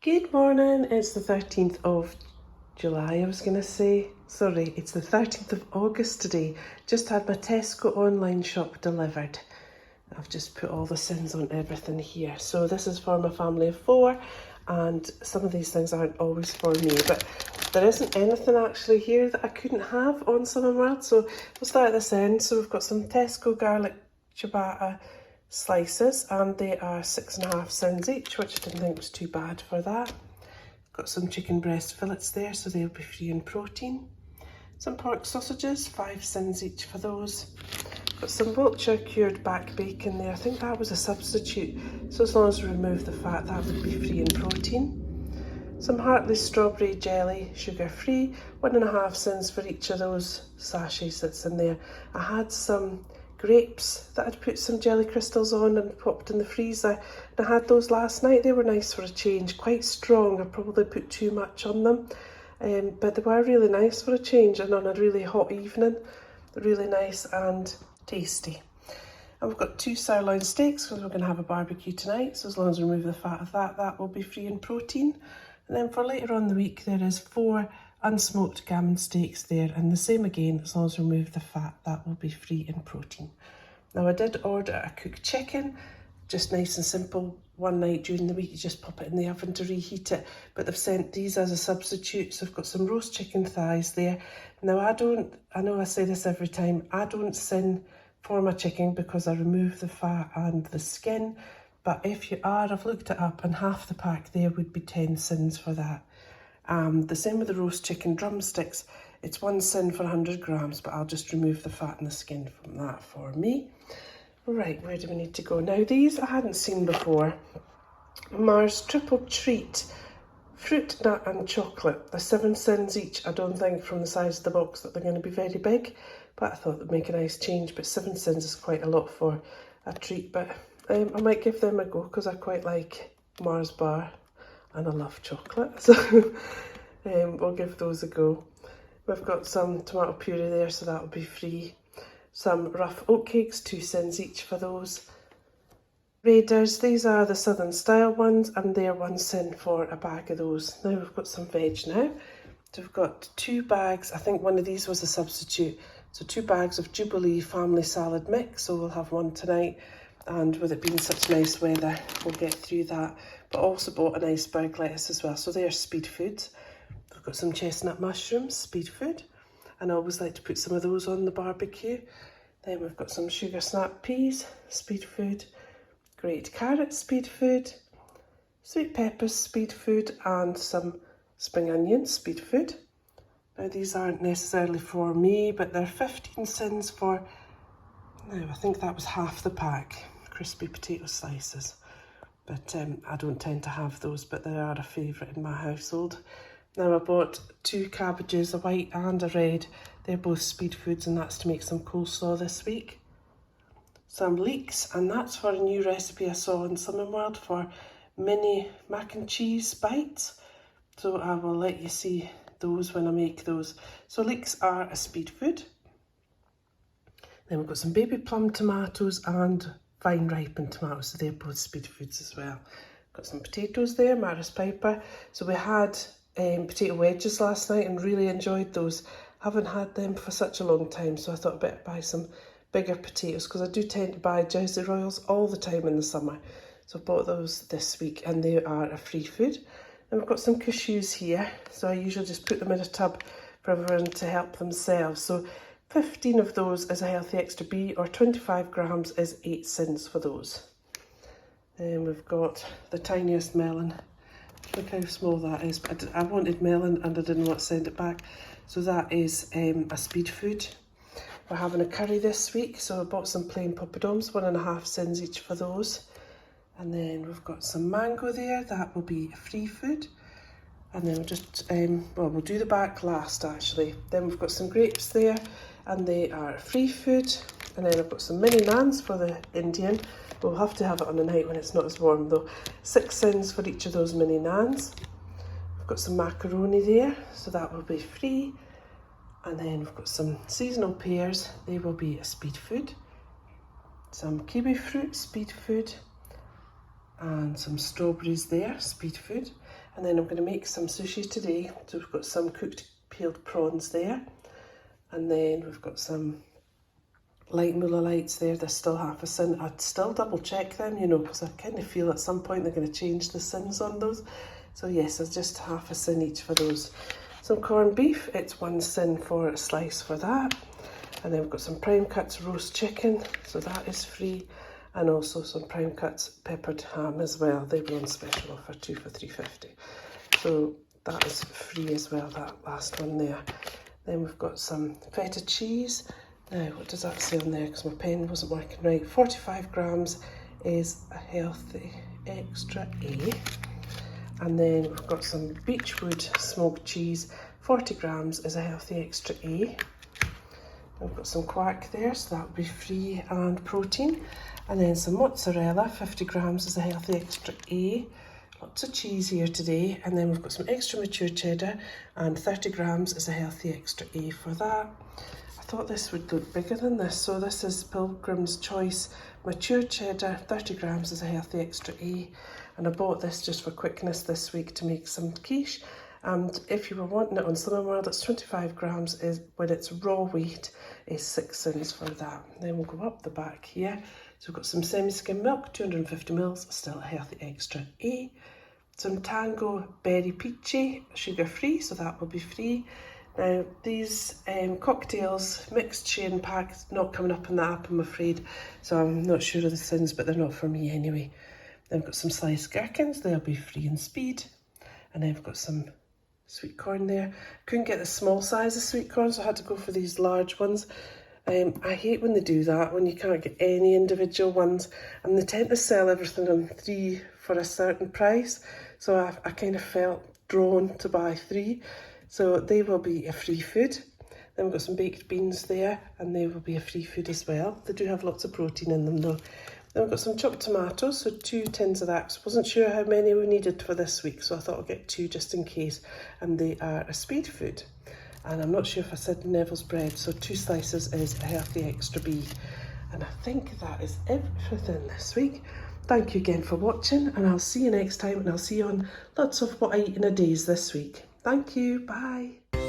Good morning, it's the 13th of July, I was going to say. Sorry, it's the 13th of August today. Just had my Tesco online shop delivered. I've just put all the Syns on everything here. So this is for my family of 4, and some of these things aren't always for me, but there isn't anything actually here that I couldn't have on Summer World. So we'll start at this end. So we've got some Tesco garlic ciabatta slices, and they are 6.5 Syns each, which I didn't think was too bad for that. Got some chicken breast fillets there, so they'll be free in protein. Some pork sausages, 5 Syns each for those. Got some Wiltshire cured back bacon there. I think that was a substitute, so as long as we remove the fat, that would be free in protein. Some Hartley's strawberry jelly, sugar free, 1.5 Syns for each of those sachets that's in there. I had some grapes that I'd put some jelly crystals on and popped in the freezer, and I had those last night. They were nice for a change, quite strong. I probably put too much on them, but they were really nice for a change and on a really hot evening. Really nice and tasty. And we've got 2 sirloin steaks because we're going to have a barbecue tonight, so as long as we remove the fat of that, that will be free in protein. And then for later on in the week, there is 4 unsmoked gammon steaks there, and the same again, as long as we remove the fat, that will be free in protein. Now I did order a cooked chicken, just nice and simple. One night during the week you just pop it in the oven to reheat it, but they've sent these as a substitute. So I've got some roast chicken thighs there. Now I know I say this every time, I don't sin for my chicken because I remove the fat and the skin, but if you are, I've looked it up, and half the pack there would be 10 Syns for that. The same with the roast chicken drumsticks. It's 1 Syn for 100 grams, but I'll just remove the fat and the skin from that for me. Right, where do we need to go? Now these I hadn't seen before. Mars Triple Treat, fruit, nut and chocolate. They're 7 Syns each. I don't think from the size of the box that they're going to be very big, but I thought they'd make a nice change. But 7 Syns is quite a lot for a treat, but I might give them a go because I quite like Mars bar and I love chocolate, so we'll give those a go. We've got some tomato puree there, so that'll be free. Some rough oatcakes, 2 Syns each for those. Raiders, these are the southern style ones, and they're 1 Syn for a bag of those. Now we've got some veg now. So we've got 2 bags, I think one of these was a substitute. So 2 bags of Jubilee family salad mix, so we'll have one tonight. And with it being such nice weather, we'll get through that. But also bought an iceberg lettuce as well, so they're speed foods. We've got some chestnut mushrooms, speed food, and I always like to put some of those on the barbecue. Then we've got some sugar snap peas, speed food, grated carrots, speed food, sweet peppers, speed food, and some spring onions, speed food. Now these aren't necessarily for me, but they're 15 Syns for, now I think that was half the pack, crispy potato slices. But I don't tend to have those, but they are a favourite in my household. Now I bought 2 cabbages, a white and a red. They're both speed foods, and that's to make some coleslaw this week. Some leeks, and that's for a new recipe I saw on Summer World for mini mac and cheese bites. So I will let you see those when I make those. So leeks are a speed food. Then we've got some baby plum tomatoes and fine ripened tomatoes, so they're both speed foods as well. Got some potatoes there, Maris Piper. So we had potato wedges last night and really enjoyed those. Haven't had them for such a long time, so I thought I'd better buy some bigger potatoes because I do tend to buy Jersey Royals all the time in the summer. So I bought those this week, and they are a free food. And we've got some cashews here, so I usually just put them in a tub for everyone to help themselves. So 15 of those is a healthy extra B, or 25 grams is 8 Syns for those. Then we've got the tiniest melon. Look how small that is. But I wanted melon and I didn't want to send it back. So that is a speed food. We're having a curry this week, so I bought some plain poppadoms, 1.5 Syns each for those. And then we've got some mango there, that will be a free food. And then we'll just, well, we'll do the back last actually. Then we've got some grapes there, and they are free food. And then I've got some mini naans for the Indian. We'll have to have it on a night when it's not as warm though. 6 Syns for each of those mini naans. We've got some macaroni there, so that will be free. And then we've got some seasonal pears, they will be a speed food. Some kiwi fruit, speed food. And some strawberries there, speed food. And then I'm going to make some sushi today. So we've got some cooked peeled prawns there. And then we've got some light moolah lights there. They're still half a Syn. I'd still double check them, you know, because I kind of feel at some point they're going to change the Syns on those. So yes, it's just half a Syn each for those. Some corned beef, it's 1 Syn for a slice for that. And then we've got some prime cuts roast chicken, so that is free. And also some prime cuts peppered ham as well. They were on special offer, 2 for $3.50. So that is free as well, that last one there. Then we've got some feta cheese. Now, what does that say on there? Because my pen wasn't working right. 45 grams is a healthy extra A. And then we've got some Beechwood smoked cheese. 40 grams is a healthy extra A. We've got some quark there, so that would be free and protein. And then some mozzarella, 50 grams is a healthy extra A. Lots of cheese here today. And then we've got some extra mature cheddar, and 30 grams is a healthy extra A for that. I thought this would look bigger than this. So this is Pilgrim's Choice mature cheddar, 30 grams is a healthy extra A. And I bought this just for quickness this week to make some quiche. And if you were wanting it on Slimming World, it's 25 grams is when it's raw weight is 6 Syns for that. Then we'll go up the back here. So we've got some semi-skim milk, 250 mils, still a healthy extra A. Some Tango Berry Peachy, sugar free, so that will be free. Now these cocktails, mixed sharing packs, not coming up in the app I'm afraid, so I'm not sure of the Syns, but they're not for me anyway. Then we've got some sliced gherkins, they'll be free in speed. And then we've got some sweet corn there. Couldn't get the small size of sweet corn, so I had to go for these large ones. I hate when they do that, when you can't get any individual ones, and they tend to sell everything on 3 for a certain price, so I kind of felt drawn to buy 3, so they will be a free food. Then we've got some baked beans there, and they will be a free food as well. They do have lots of protein in them though. Then we've got some chopped tomatoes, so 2 tins of that. Wasn't sure how many we needed for this week, so I thought I'd get 2 just in case, and they are a speed food. And I'm not sure if I said Neville's bread, so 2 slices is a healthy extra B. And I think that is everything this week. Thank you again for watching, and I'll see you next time, and I'll see you on lots of what I eat in a days this week. Thank you, bye.